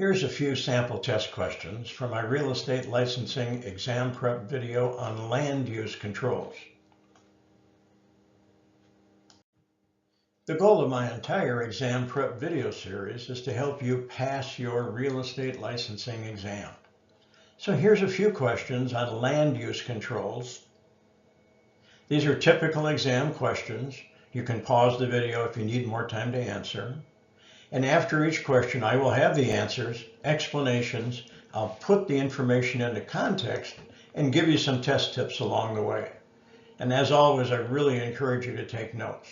Here's a few sample test questions from my real estate licensing exam prep video on land use controls. The goal of my entire exam prep video series is to help you pass your real estate licensing exam. So here's a few questions on land use controls. These are typical exam questions. You can pause the video if you need more time to answer. And after each question, I will have the answers, explanations. I'll put the information into context and give you some test tips along the way. And as always, I really encourage you to take notes.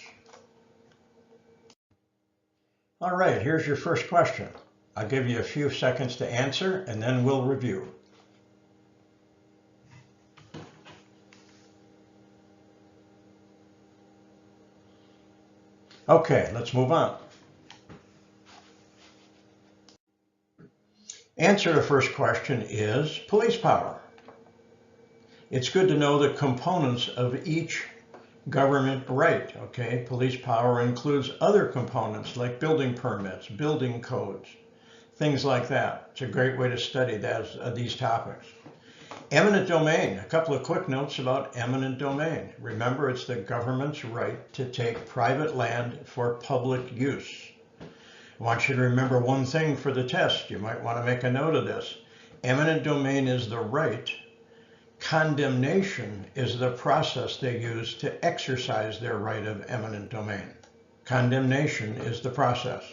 All right, here's your first question. I'll give you a few seconds to answer and then we'll review. Okay, let's move on. Answer to the first question is police power. It's good to know the components of each government right, okay? Police power includes other components like building permits, building codes, things like that. It's a great way to study these topics. Eminent domain, a couple of quick notes about eminent domain. Remember, it's the government's right to take private land for public use. I want you to remember one thing for the test. You might want to make a note of this. Eminent domain is the right. Condemnation is the process they use to exercise their right of eminent domain. Condemnation is the process.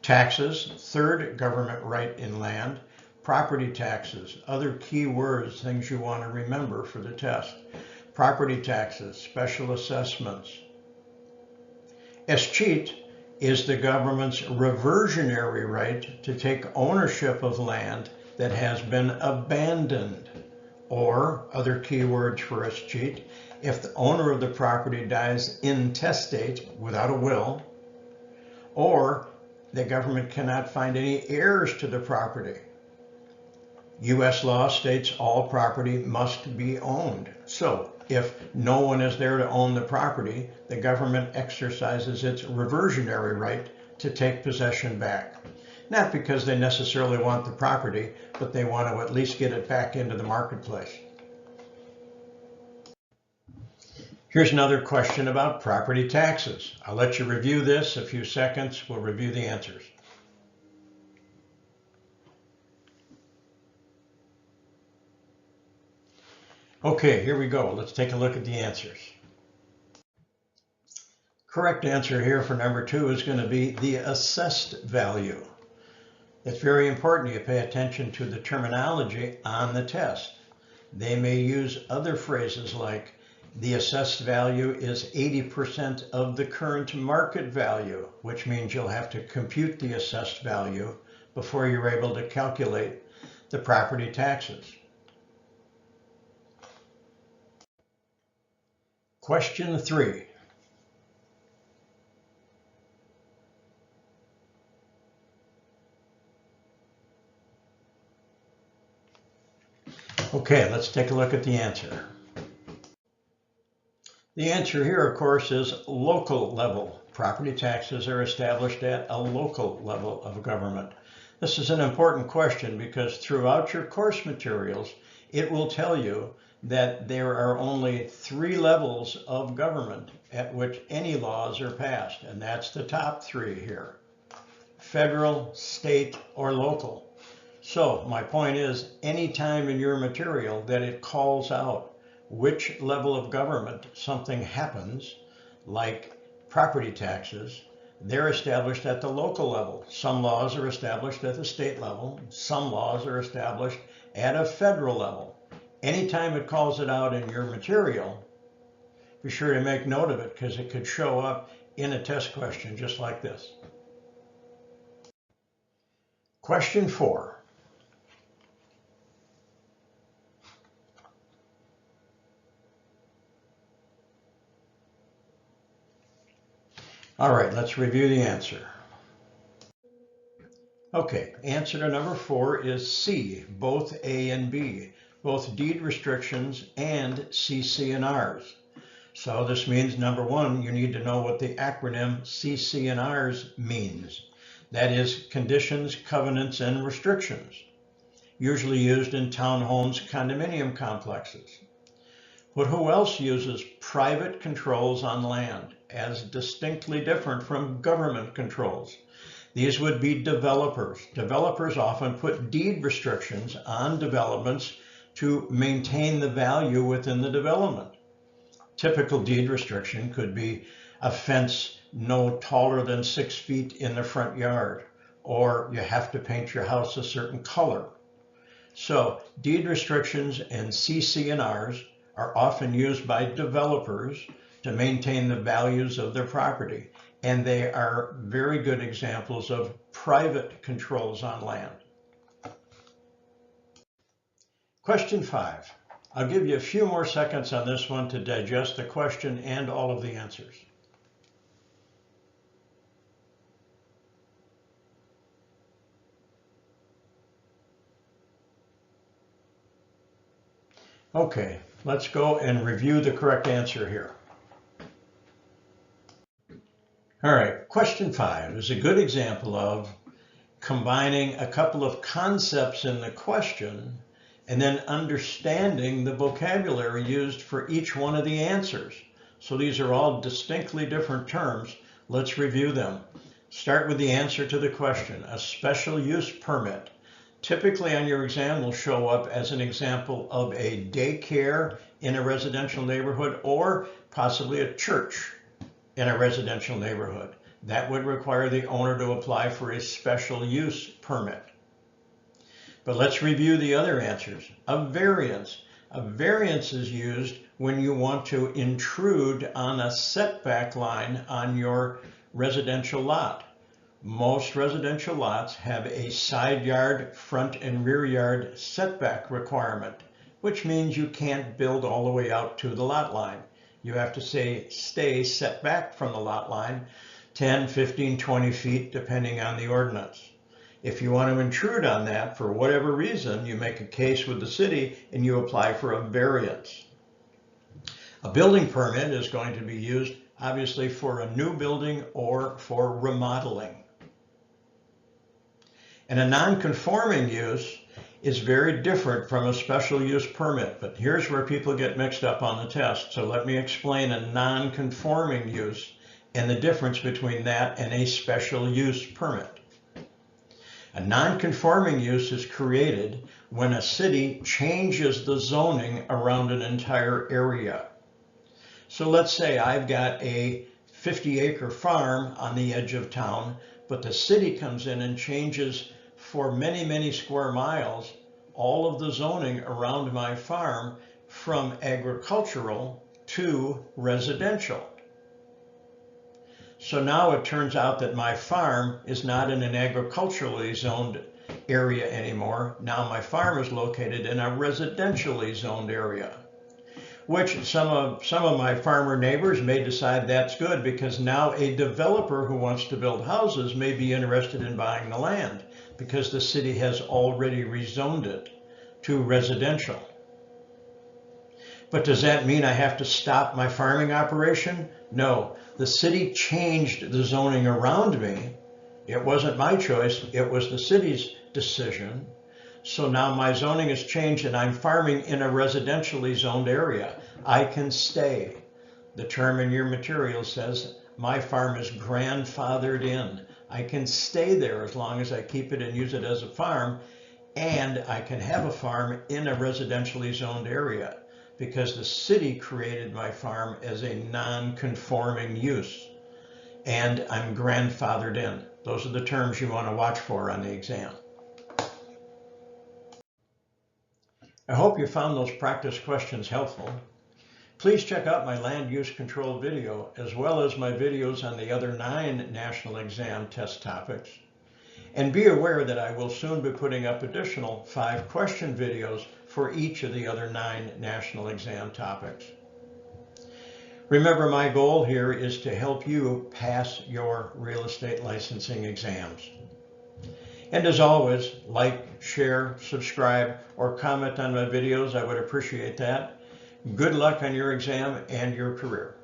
Taxes, third government right in land. Property taxes, other key words, things you want to remember for the test. Property taxes, special assessments. Escheat is the government's reversionary right to take ownership of land that has been abandoned. Or, other key words for escheat, if the owner of the property dies intestate, without a will, or the government cannot find any heirs to the property. U.S. law states all property must be owned. So if no one is there to own the property, the government exercises its reversionary right to take possession back. Not because they necessarily want the property, but they want to at least get it back into the marketplace. Here's another question about property taxes. I'll let you review this. A few seconds, we'll review the answers. Okay, here we go. Let's take a look at the answers. Correct answer here for number 2 is going to be the assessed value. It's very important you pay attention to the terminology on the test. They may use other phrases like the assessed value is 80% of the current market value, which means you'll have to compute the assessed value before you're able to calculate the property taxes. Question 3. Okay, let's take a look at the answer. The answer here, of course, is local level. Property taxes are established at a local level of government. This is an important question because throughout your course materials, it will tell you that there are only 3 levels of government at which any laws are passed, and that's the top 3 here: federal, state, or local. So my point is, any time in your material that it calls out which level of government something happens, like property taxes, they're established at the local level. Some laws are established at the state level. Some laws are established at a federal level. Anytime it calls it out in your material, be sure to make note of it because it could show up in a test question just like this. Question 4. All right, let's review the answer. Okay, answer to number 4 is C, both A and B, both deed restrictions and CC&Rs. So this means, number 1, you need to know what the acronym CC&Rs means. That is, conditions, covenants, and restrictions, usually used in townhomes, condominium complexes. But who else uses private controls on land as distinctly different from government controls? These would be developers. Developers often put deed restrictions on developments to maintain the value within the development. Typical deed restriction could be a fence no taller than 6 feet in the front yard, or you have to paint your house a certain color. So deed restrictions and CC&Rs are often used by developers to maintain the values of their property, and they are very good examples of private controls on land. Question 5. I'll give you a few more seconds on this one to digest the question and all of the answers. Okay, let's go and review the correct answer here. All right, question 5 is a good example of combining a couple of concepts in the question and then understanding the vocabulary used for each one of the answers. So these are all distinctly different terms. Let's review them. Start with the answer to the question. A special use permit typically on your exam will show up as an example of a daycare in a residential neighborhood or possibly a church in a residential neighborhood. That would require the owner to apply for a special use permit. But let's review the other answers. A variance. A variance is used when you want to intrude on a setback line on your residential lot. Most residential lots have a side yard, front and rear yard setback requirement, which means you can't build all the way out to the lot line. You have to stay set back from the lot line 10, 15, 20 feet, depending on the ordinance. If you want to intrude on that for whatever reason, you make a case with the city and you apply for a variance. A building permit is going to be used obviously for a new building or for remodeling. And a non-conforming use is very different from a special use permit, but here's where people get mixed up on the test. So let me explain a non-conforming use and the difference between that and a special use permit. A non-conforming use is created when a city changes the zoning around an entire area. So let's say I've got a 50-acre farm on the edge of town, but the city comes in and changes for many, many square miles all of the zoning around my farm from agricultural to residential. So now it turns out that my farm is not in an agriculturally zoned area anymore. Now my farm is located in a residentially zoned area, which some of my farmer neighbors may decide that's good because now a developer who wants to build houses may be interested in buying the land because the city has already rezoned it to residential. But does that mean I have to stop my farming operation? No, the city changed the zoning around me. It wasn't my choice, it was the city's decision. So now my zoning has changed and I'm farming in a residentially zoned area. I can stay. The term in your material says my farm is grandfathered in. I can stay there as long as I keep it and use it as a farm, and I can have a farm in a residentially zoned area because the city created my farm as a non-conforming use and I'm grandfathered in. Those are the terms you want to watch for on the exam. I hope you found those practice questions helpful. Please check out my land use control video as well as my videos on the other 9 national exam test topics. And be aware that I will soon be putting up additional 5-question videos for each of the other 9 national exam topics. Remember, my goal here is to help you pass your real estate licensing exams. And as always, like, share, subscribe, or comment on my videos. I would appreciate that. Good luck on your exam and your career.